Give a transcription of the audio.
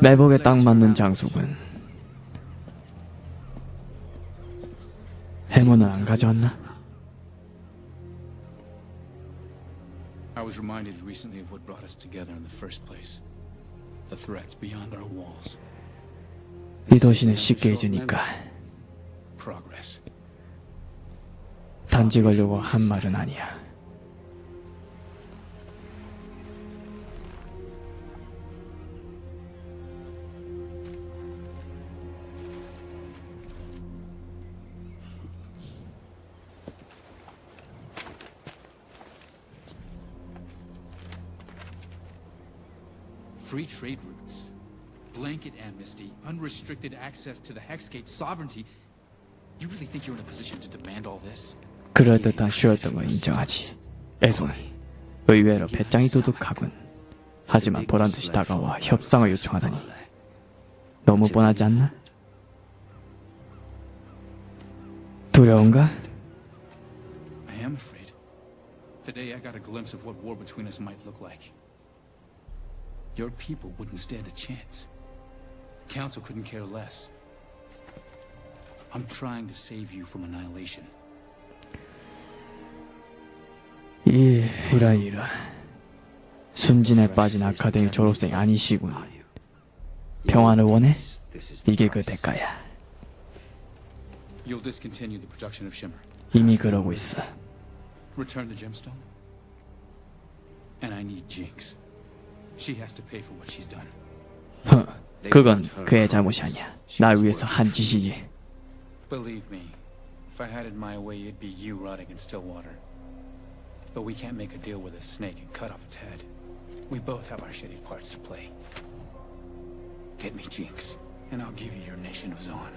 매복에 딱 맞는 장수군. 해모는 안 가져왔나? I was reminded recently of what brought us together in the first place. The threats beyond our walls. 이 도시는 쉽게 잊으니까 Progress. 단지 걸려고 한 말은 아니야. Free trade routes, blanket amnesty, unrestricted access to the Hexgate sovereignty. You really think you're in a position to demand all this? 그럴듯한 쉬었던 건 인정하지. 애송이 의외로 배짱이 두둑하군. 하지만 보란듯이 다가와 협상을 요청하다니 너무 뻔하지 않나? 두려운가? I am afraid. Today I got a glimpse of what war between us might look like. Your people wouldn't stand a chance. The Council couldn't care less. I'm trying to save you from annihilation. 이런. 순진에 빠진 아카데미 졸업생이 아니시군. 평안을 원해? 이게 그 대가야. You'll discontinue the production of Shimmer. 이미 그러고 있어. Return the gemstone. And I need Jinx. She has to pay for what she's done. 그건 그의 잘못이 아니야. 날 위해서 한 짓이지. Believe me, if I had it my way, it'd be you rotting in Stillwater. But we can't make a deal with a snake and cut off its head. We both have our shitty parts to play. Get me Jinx, and I'll give you your nation of Zaun.